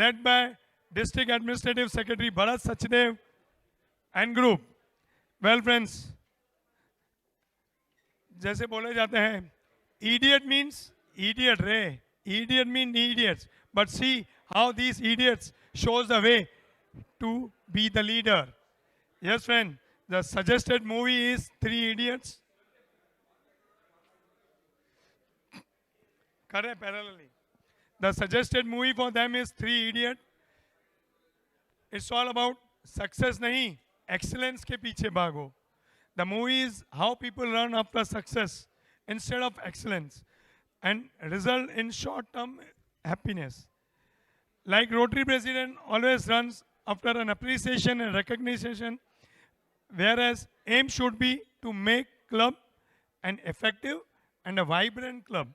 led by District Administrative Secretary Bharat Sachdev and group. Well friends, जैसे बोले जाते हैं, idiot means idiot रे, idiot mean idiots, but see how these idiots shows the way to be the leader. Yes friend, the suggested movie is Three Idiots. Correct, parallelly. The suggested movie for them is Three Idiots. It's all about success नहीं, excellence के पीछे भागो. The movie is how people run after success instead of excellence and result in short-term happiness. Like Rotary President always runs after an appreciation and recognition, whereas aim should be to make club an effective and a vibrant club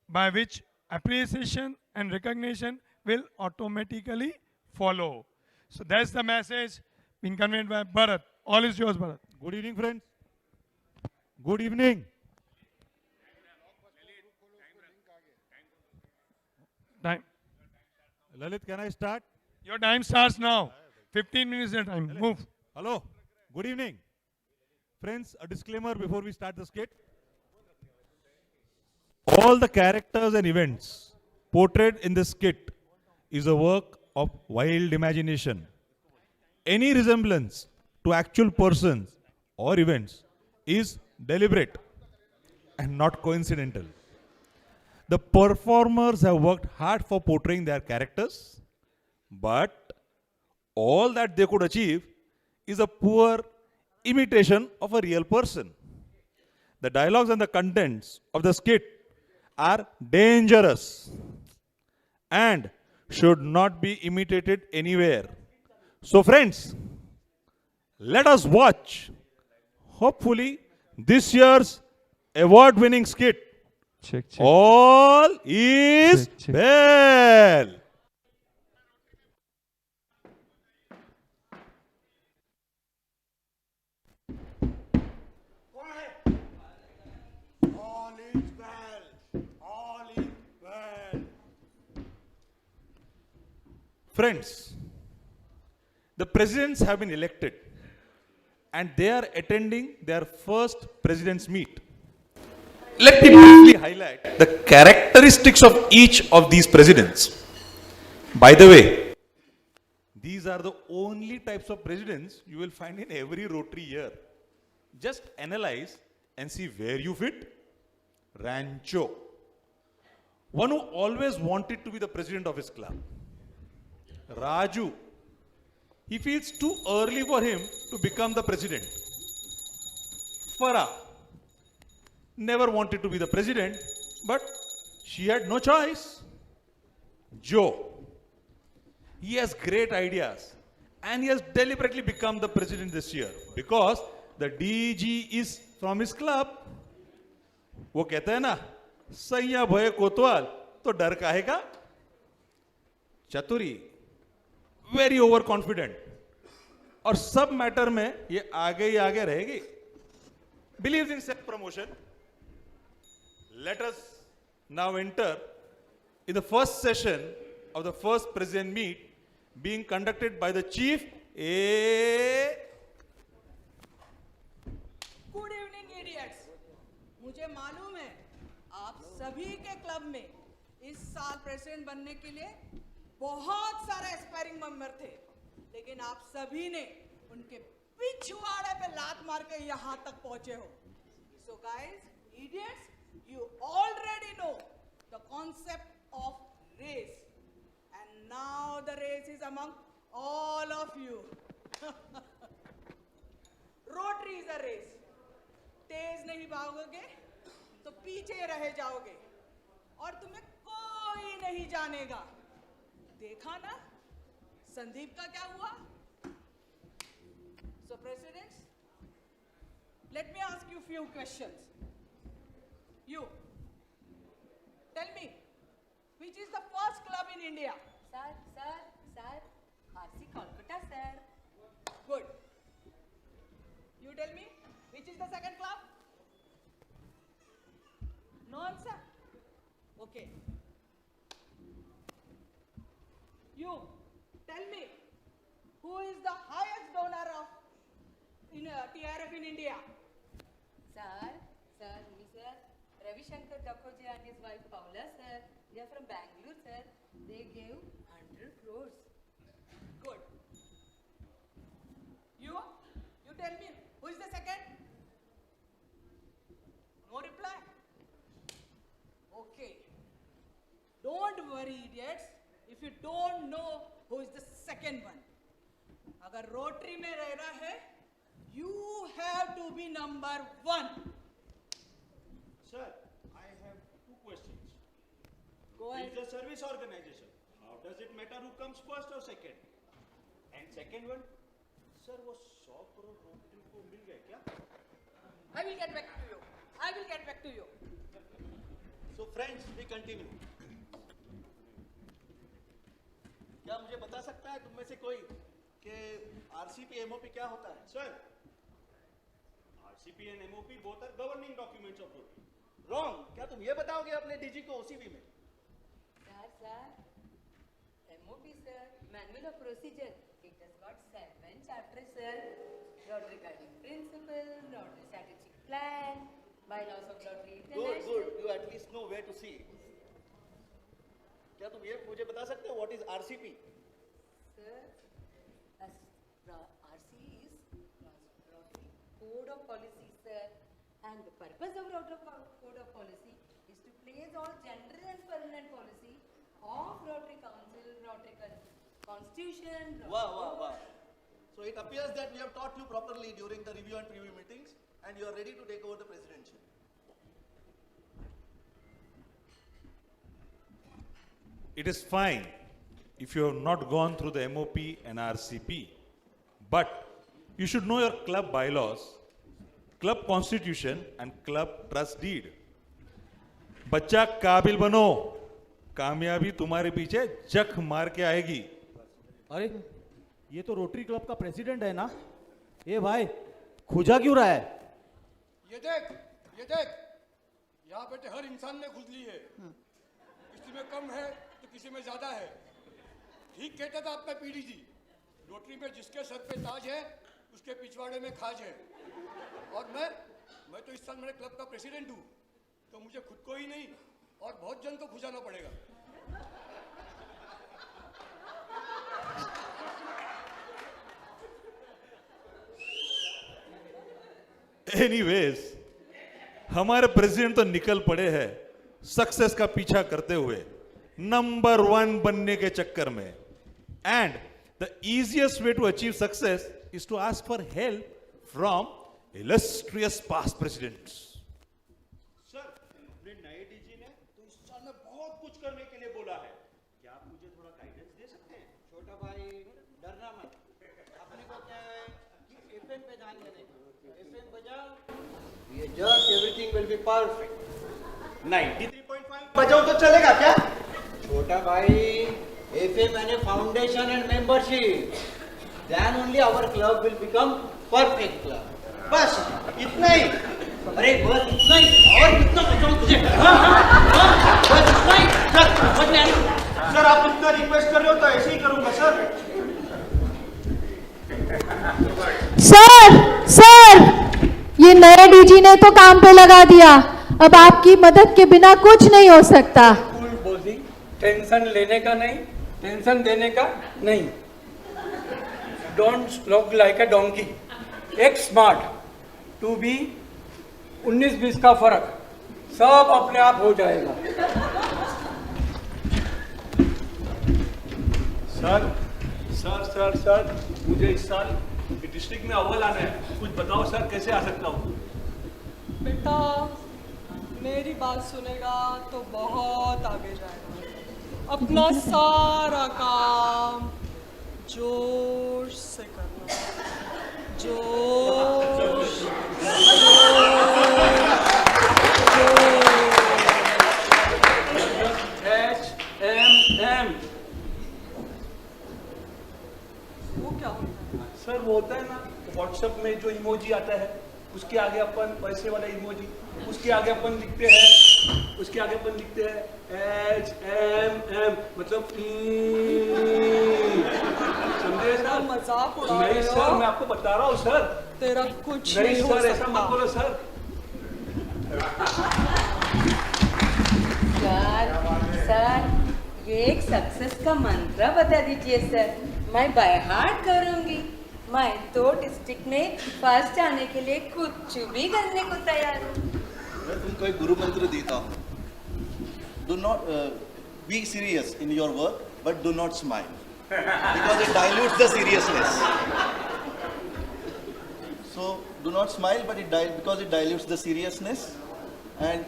by which appreciation and recognition will automatically follow. So that's the message being conveyed by Bharat. All is yours, Bharat. Good evening, friends. Good evening. Time. Lalit, can I start? Your time starts now. 15 minutes your time. Lalit. Move. Hello. Good evening. Friends, a disclaimer before we start the skit. All the characters and events portrayed in this skit is a work of wild imagination. Any resemblance to actual persons or events is deliberate and not coincidental. The performers have worked hard for portraying their characters, but all that they could achieve is a poor imitation of a real person. The dialogues and the contents of the skit are dangerous and should not be imitated anywhere. So friends, let us watch, hopefully, this year's award-winning skit, Check. All is Check. Well. All is well. All is well. Friends, the presidents have been elected and they are attending their first president's meet. Let me briefly highlight the characteristics of each of these presidents. By the way, these are the only types of presidents you will find in every Rotary year. Just analyze and see where you fit. Rancho, one who always wanted to be the president of his club. Raju, he feels too early for him to become the president. Farah never wanted to be the president, but she had no choice. Joe, he has great ideas and he has deliberately become the president this year because the DG is from his club. वो कहते हैं ना, सैया भय कोतवाल तो डर काहेगा. Chaturi, very over confident और सब मैटर में ये आगे ही आगे रहेगी. Believes in self promotion. Let us now enter in the first session of the first president meet being conducted by the chief. Good evening idiots. मुझे मालूम है आप सभी के क्लब में इस साल प्रेसिडेंट बनने के लिए बहुत सारे एस्पायरिंग मेंबर थे, लेकिन आप सभी ने उनके पिछवाड़े पे लात मार के यहाँ तक पहुंचे हो. So guys, idiots, you already know the concept of race, and now the race is among all of you. Rotary is a race. तेज नहीं भागोगे तो पीछे रह जाओगे और तुम्हें कोई नहीं जानेगा. देखा ना संदीप का क्या हुआ. So presidents, let me ask you few questions. You tell me, which is the first club in India? Sir, RC Kolkata, sir. Good. You tell me, which is the second club? No answer? Okay. You tell me, who is the highest donor of TRF in India? Sir, Mr. Ravi Shankar Dakhoje and his wife Paula, sir. They are from Bangalore, sir. They gave 100 crores. Good. You tell me, who is the second? No reply. Okay. Don't worry, idiots. If you don't know who is the second one, अगर rotary में रहना है, you have to be number 1. Sir, I have 2 questions. Go ahead. It's a service organization. How does it matter who comes first or second? And second one, sir, वो 100 crore rotary को मिल गए क्या? I will get back to you. So friends, we continue. क्या मुझे बता सकता है तुम में से कोई कि आरसीपी एमओपी क्या होता है? Sir, RCP and MOP both are governing documents of Rotary. Wrong. क्या तुम ये बताओगे अपने डीजी को ओसीबी में? Sir, MOP, sir, Manual of Procedure. It has got 7 chapters, sir. Rotary Guiding Principle, Rotary Strategic Plan, Bylaws of Rotary International. Good. You at least know where to see. क्या तुम ये मुझे बता सकते हो what is RCP? Sir, RC is Rotary Code of Policy, sir. And the purpose of Rotary Code of Policy is to place all general and permanent policy of Rotary Council, Rotary Constitution. Wow. So it appears that we have taught you properly during the review and preview meetings and you are ready to take over the presidency. It is fine if you have not gone through the MOP and RCP, but you should know your club bylaws, club constitution and club trust deed. बच्चा काबिल बनो, कामयाबी तुम्हारे पीछे जख मार के आएगी. अरे ये तो रोटरी क्लब का प्रेसिडेंट है ना? ए भाई, खुजा क्यों रहा है? ये देख, यहाँ बेटे हर इंसान में खुजली है. किसी में कम है तो किसी में ज्यादा है. ठीक कहता था आपका पीडी जी, रोटरी में जिसके सर पे ताज है उसके पिछवाड़े में खाज है. और मैं तो इस साल मेरे क्लब का प्रेसिडेंट हूँ, तो मुझे खुद को ही नहीं और बहुत जन को खुजाना पड़ेगा. एनीवेज, हमारे प्रेसिडेंट तो निकल पड़े हैं सक्सेस का पीछा करते हुए नंबर 1 बनने के चक्कर में. And the easiest way to achieve success is to ask for help from illustrious past presidents. Sir, अपने नए डीजी ने तो इस साल में बहुत कुछ करने के लिए बोला है. क्या आप मुझे थोड़ा गाइडेंस दे सकते हैं? छोटा भाई, डरना मत. अपने को क्या है कि एफएम पे ध्यान देने को. एफएम बजाओ, ये just everything will be perfect. 93.5 बजाओ तो चलेगा क्या? छोटा भाई, एफएम यानी foundation and membership. Then only our club will become perfect club. बस इतना ही. अरे बस इतना ही, और कितना बचाऊं तुझे? बस इतना ही. समझ में आया? सर, आप इतना रिक्वेस्ट कर रहे हो तो ऐसे ही करूंगा सर. सर, ये नए डीजी ने तो काम पे लगा दिया. अब आपकी मदद के बिना कुछ नहीं हो सकता. कूल बोली, टेंशन लेने का नहीं, टेंशन देने का नहीं. Don't slog like a donkey. एक स्मार्ट टू बी 19-20 का फर्क, सब अपने आप हो जाएगा. सर, मुझे इस साल डिस्ट्रिक्ट में अव्वल आना है. कुछ बताओ सर, कैसे आ सकता हूँ? बेटा, मेरी बात सुनेगा तो बहुत आगे जाएगा. अपना सारा काम जोश से करना. जोश. HMM. वो क्या होता है? सर, वो होता है ना व्हाट्सएप में जो इमोजी आता है, उसके आगे अपन पैसे वाला इमोजी, उसके आगे अपन लिखते हैं उसके आगे अपन लिखते हैं HMM, मतलब समझे सर? मजाक उड़ा नहीं रहे सर, हो? मैं आपको बता रहा हूँ सर। तेरा कुछ नहीं नहीं हो सर, ऐसा मत सकता। बोलो सर। सर ये एक सक्सेस का मंत्र बता दीजिए सर, मैं बाय हार्ट करूंगी। मैं तो डिस्ट्रिक्ट में फर्स्ट आने के लिए कुछ भी करने को तैयार हूँ। मैं तुमको एक गुरु मंत्र देता हूँ। Do not be serious in your work, but do not smile, because it dilutes the seriousness. So do not smile, but because it dilutes the seriousness, and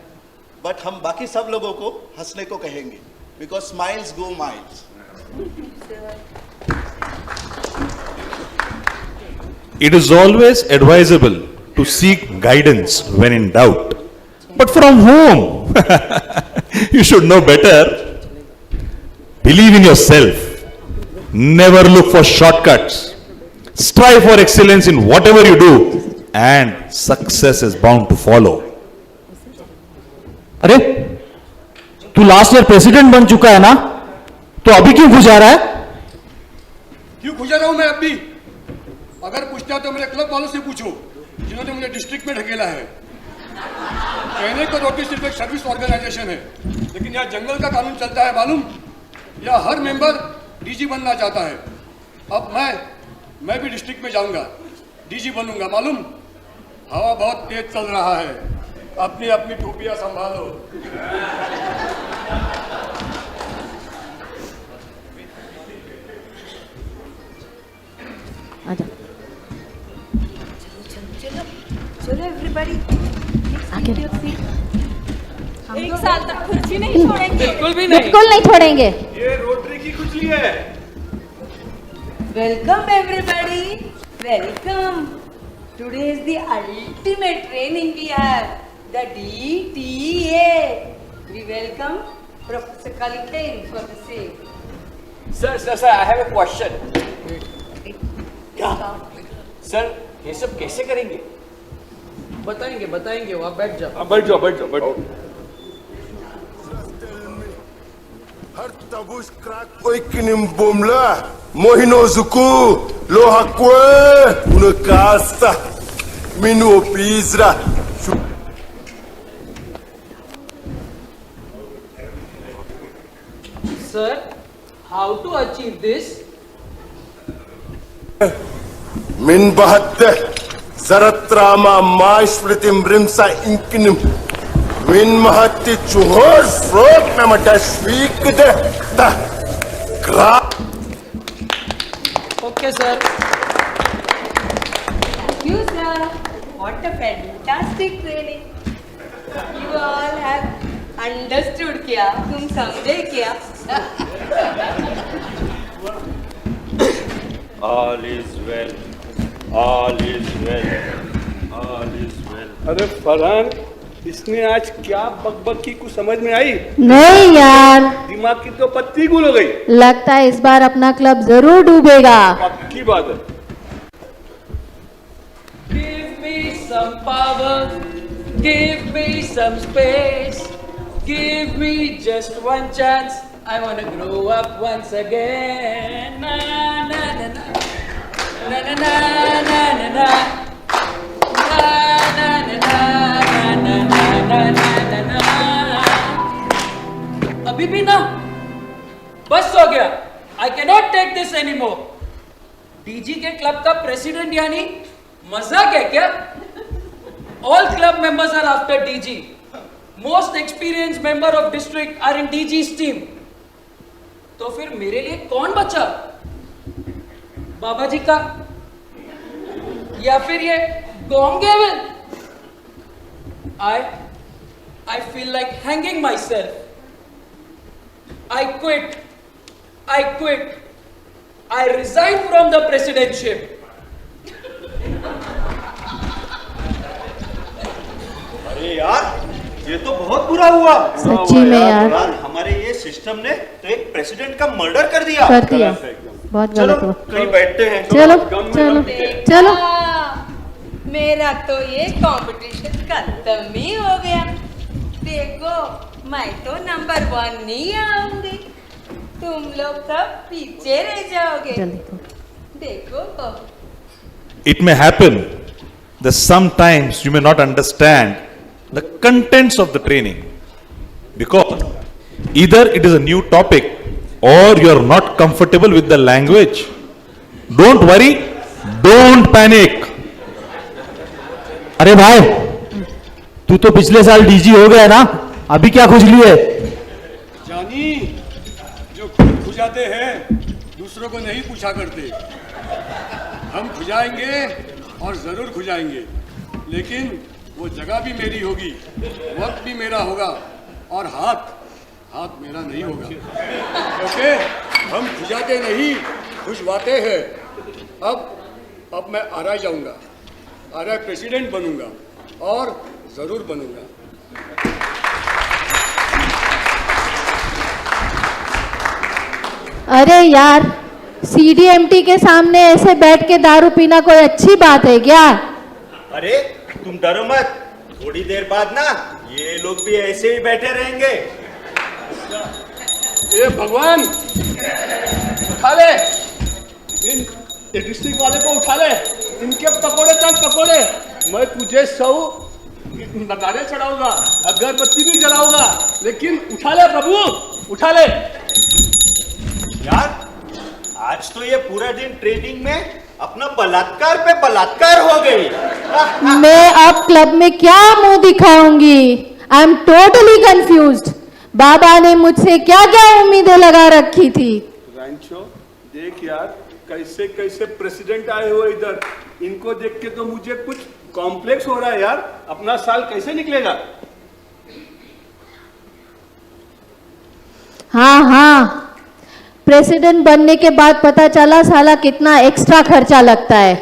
but हम बाकी सब लोगों को हंसने को कहेंगे, because smiles go miles. It is always advisable to seek guidance when in doubt. But from whom? You should know better. Believe in yourself. Never look for shortcuts. Strive for excellence in whatever you do, and success is bound to follow. अरे तू last year president बन चुका है ना, तो अभी क्यों खुजा रहा है? क्यों खुजा रहा हूँ मैं अब भी? अगर पूछना तो मेरे क्लब वालों से पूछो, जिन्होंने मुझे डिस्ट्रिक्ट में ढकेला है। कहने को रोटी सिर्फ एक सर्विस ऑर्गेनाइजेशन है, लेकिन यहाँ जंगल का कानून चलता है मालूम? यहाँ हर मेंबर डीजी बनना चाहता है। अब मैं भी डिस्ट्रिक्ट में जाऊंगा, डीजी बनूंगा मालूम? हवा बहुत तेज चल रहा है, अपनी अपनी टोपियां संभालो। चलो एवरीबॉडी, एक साल तक कुर्सी नहीं छोड़ेंगे। बिल्कुल नहीं छोड़ेंगे। ये रोटरी की खुजली है। Welcome everybody, welcome. Today is the ultimate training we have, the DTA. We welcome Professor Kaltain for the same. Sir, I have a question. क्या? सर, ये सब कैसे करेंगे? बताएंगे वो, आप बैठ जाओ। बैठ जाओ। Har tabus crack oikinim bomla mohino zuku lohakwe unakasta minu pizra. Sir, how to achieve this? Min bahatte zaratrama maishpritim rimsa inkinim min mahatti chuhor frog memata shwik de ta kra. Okay, sir. Thank you, sir. What a fantastic training. You all have understood क्या? तुम समझे क्या? All is well. All is well. All is well. अरे फरहान, इसने आज क्या बकबक की कुछ समझ में आई? नहीं यार, दिमाग की तो पत्ती गुल हो गई। लगता है इस बार अपना क्लब जरूर डूबेगा। पक्की बात है। Give me some power, give me some space, give me just one chance. I wanna grow up once again. Na na na na, na na na na na na, na na na na na na na na. अभी भी ना, बस हो गया। I cannot take this anymore. DG के club का president यानी मजाक है क्या? All club members are after DG. Most experienced member of district are in DG's team. तो फिर मेरे लिए कौन बचा? बाबा जी का या फिर ये गोंगेविल? I feel like hanging myself. I quit. I resign from the presidentship. अरे यार, ये तो बहुत बुरा हुआ। सच्ची में यार, हमारे ये सिस्टम ने तो एक प्रेसिडेंट का मर्डर कर दिया। बहुत चलो गलत हुआ। कहीं बैठते हैं। चलो। मेरा तो ये कंपटीशन खत्म ही हो गया। देखो मैं तो नंबर 1 नहीं आऊंगी, तुम लोग सब पीछे रह जाओगे। देखो It may happen that sometimes you may not understand the contents of the training because either it is a new topic or you are not comfortable with the language. Don't worry, don't panic. अरे भाई, तू तो पिछले साल DG हो गया ना, अभी क्या खुजली है? जानी, जो खुद खुजाते हैं दूसरों को नहीं पूछा करते। हम खुजाएंगे और जरूर खुजाएंगे, लेकिन वो जगह भी मेरी होगी, वक्त भी मेरा होगा और हाथ मेरा नहीं होगा। ओके, हम खुजाते नहीं, खुशवाते हैं। अब मैं आरआई जाऊंगा, आरआई प्रेसिडेंट बनूंगा और जरूर बनूंगा। अरे यार, सीडीएमटी के सामने ऐसे बैठ के दारू पीना कोई अच्छी बात है क्या? अरे तुम डरो मत, थोड़ी देर बाद ना ये लोग भी ऐसे ही बैठे रहेंगे। ये भगवान, उठा ले ये डिस्ट्रिक्ट वाले को, उठा ले इनके पकोड़े चल पकोड़े। मैं तुझे 100 नगाड़े चढ़ाऊंगा, अगरबत्ती भी जलाऊंगा, लेकिन उठा ले प्रभु, उठा ले। यार आज तो ये पूरा दिन ट्रेनिंग में अपना बलात्कार पे बलात्कार हो गई। मैं अब क्लब में क्या मुंह दिखाऊंगी? I am totally confused. बाबा ने मुझसे क्या क्या उम्मीदें लगा रखी थी। रैंचो देख यार, कैसे कैसे प्रेसिडेंट आए हो इधर, इनको देख के तो मुझे कुछ कॉम्प्लेक्स हो रहा है यार। अपना साल कैसे निकलेगा? हाँ, प्रेसिडेंट बनने के बाद पता चला साला कितना एक्स्ट्रा खर्चा लगता है,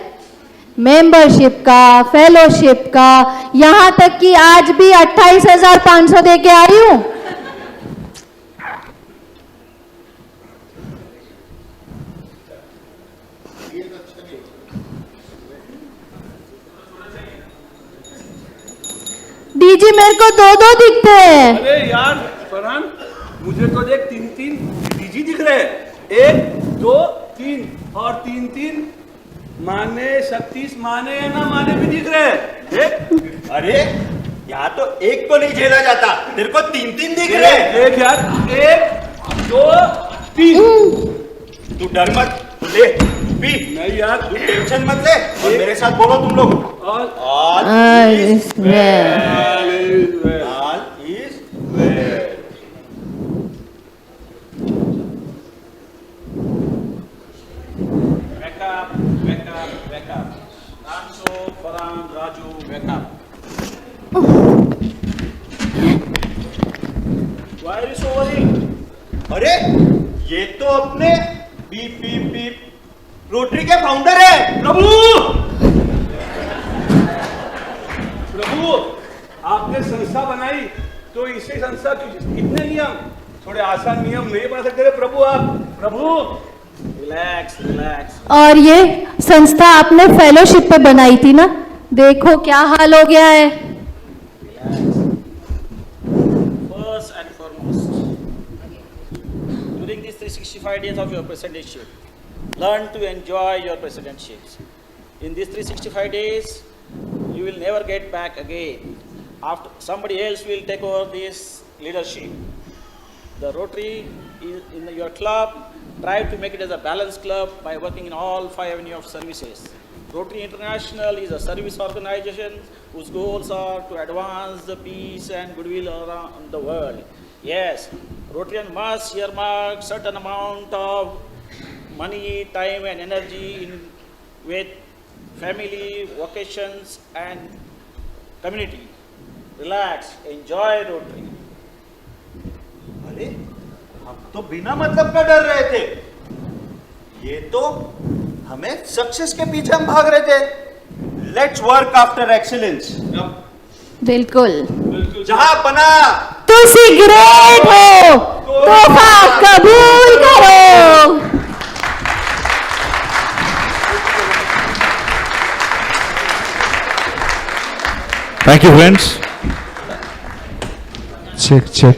मेंबरशिप का, फेलोशिप का, यहाँ तक कि आज भी 28,500 दे के आई हूँ। डीजी मेरे को 2-2 दिखते हैं। अरे यार फरहान, मुझे तो देख 3-3 डीजी दिख रहे हैं। 1, 2, 3 और 3-3 माने 36 माने या ना माने भी दिख रहे हैं। देख, अरे यहाँ तो एक को नहीं झेला जाता, तेरे को 3-3 दिख रहे हैं। देख यार, 1, 2, 3। तू डर मत, तू ले पी। नहीं यार, तू टेंशन मत ले और मेरे साथ बोलो तुम लोग। और All is well. Wake up. Rancho, Farhan, Raju, wake up. Why are you so worried? अरे ये तो अपने बीप बीप बीप रोटरी के फाउंडर है। प्रभु, आपने संस्था बनाई तो इसे संस्था कितने नियम, थोड़े आसान नियम नहीं बना सकते प्रभु आप? प्रभु रिलैक्स। और ये संस्था आपने फेलोशिप पे बनाई थी ना, देखो क्या हाल हो गया है। First and foremost, during these 365 days of your presidentship, learn to enjoy your presidentships. In these 365 days, you will never get back again. After somebody else will take over this leadership. The Rotary is in your club. Try to make it as a balanced club by working in all 5 avenues of services. Rotary International is a service organization whose goals are to advance the peace and goodwill around the world. Yes, Rotarian must earmark certain amount of money, time and energy with family, vocations and community. Relax, enjoy Rotary. अरे हम तो बिना मतलब का डर रहे थे, ये तो हमें सक्सेस के पीछे हम भाग रहे थे। Let's work after excellence. बिल्कुल। जहां बना तुसी ग्रेट हो, तोहफा कबूल करो। Thank you, friends. check.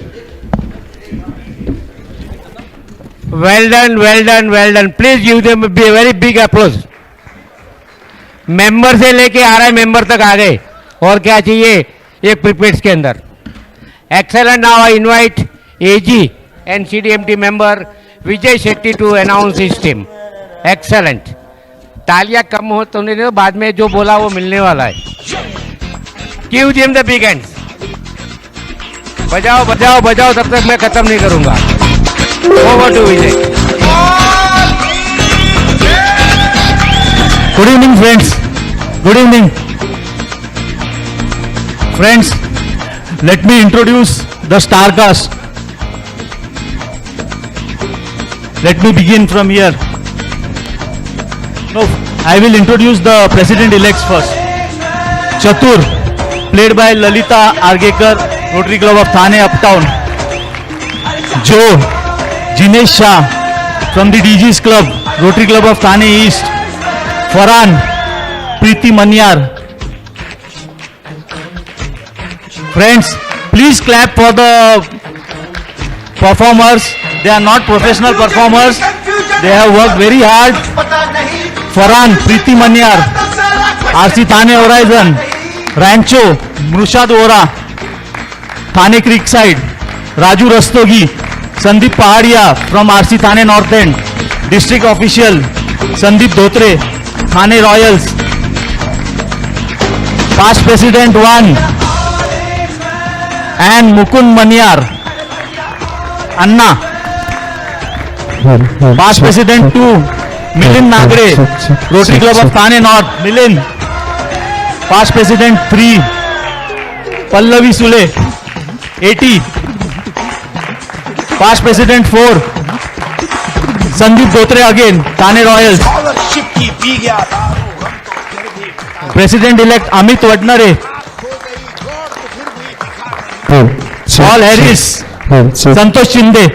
Well done, well done, well done. Please give them a very big applause. Member से लेके आ रहा है मेंबर तक आ गए और क्या चाहिए एक प्रीपेड्स के अंदर. Excellent. Now I invite AG and CDMT member Vijay Shetty to announce his team. Excellent. तालियां कम हो तो नहीं, बाद में जो बोला वो मिलने वाला है. Give them the big hands. बजाओ बजाओ बजाओ, तब तक मैं खत्म नहीं करूंगा. Over to Vijay. Good evening, friends. Good evening. Friends, let me introduce the star cast. Let me begin from here. No, I will introduce the president-elects first. Chatur, played by Lalita Argekar, Rotary Club of Thane Uptown. Joe, Jinesh Shah, from the DG's Club, Rotary Club of Thane East. Farhan, Preeti Manyar. Friends, please clap for the performers. They are not professional performers. They have worked very hard. Farhan, Preeti Manyar, RC Thane Horizon, Rancho, Mrushad Ora, Thane Creekside, Raju Rastogi, Sandeep Pahadia from RC Thane North End, District Official, Sandeep Dhotre, Thane Royals, Past President 1, and Mukund Manyar, Anna, Past President 2, Milind Nagre, Rotary Club of Thane North, Milind, Past President 3, Pallavi Sule, 80, Past President 4, Sandeep Dhotre again, Thane Royals, President-elect Amit Vadnare, Paul Harris, Santosh Shinde,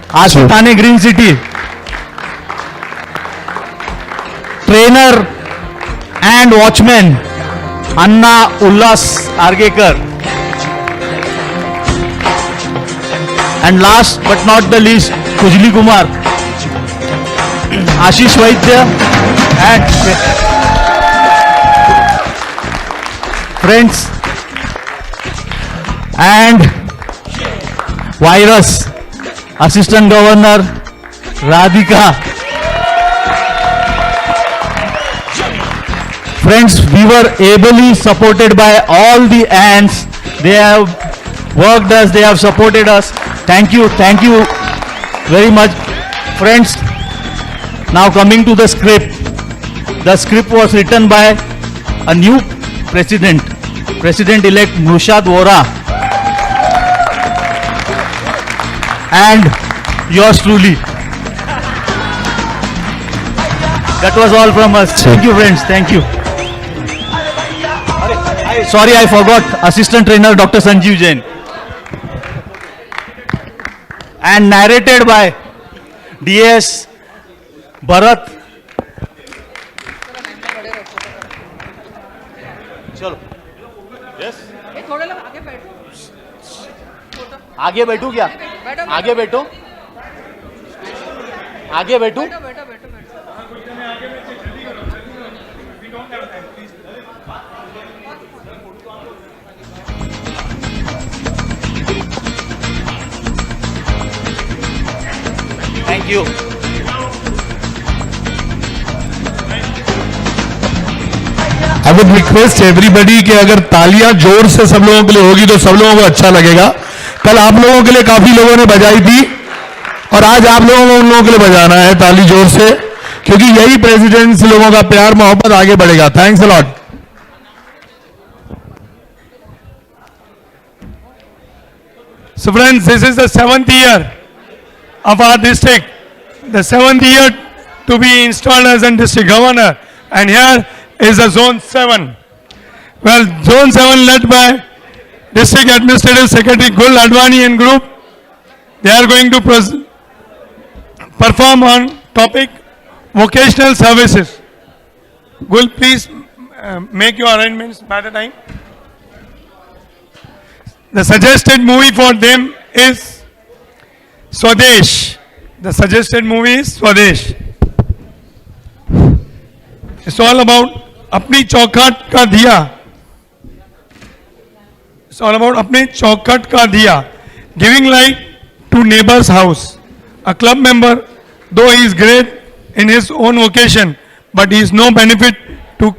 RC Thane Green City, trainer and watchman Anna Ullas Argekar, and last but not the least Kujli Kumar, Ashish Vaidya, and friends, and Virus, Assistant Governor Radhika. Friends, we were ably supported by all the ants. They have worked us, they have supported us. Thank you very much. Friends, now coming to the script. The script was written by a new President-elect Mrushad Vora, and yours truly. That was all from us. Thank you, friends. Thank you. Sorry, I forgot. Assistant trainer Dr. Sanjeev Jain. And narrated by DS Bharat. चलो. Yes. थोड़े लोग आगे बैठो. आगे बैठूं क्या? आगे बैठो. आगे बैठूं. Thank you. I would request everybody कि अगर तालियां जोर से सब लोगों के लिए होगी तो सब लोगों को अच्छा लगेगा. कल आप लोगों के लिए काफी लोगों ने बजाई थी और आज आप लोगों को उन लोगों के लिए बजाना है ताली जोर से, क्योंकि यही प्रेसिडेंट से लोगों का प्यार मोहब्बत आगे बढ़ेगा. Thanks a lot. So friends, this is the 7th year of our district, the 7th year to be installed as a district governor, and here is the Zone 7. Well, Zone 7 led by District Administrative Secretary Gul Advani and group. They are going to perform on topic vocational services. Gul, please make your arrangements by the time. The suggested movie for them is Swadesh. The suggested movie is Swadesh. It's all about अपनी चौखट का दिया. It's all about अपने चौखट का दिया. Giving light to neighbor's house. A club member, though he is great in his own vocation, but he is no benefit to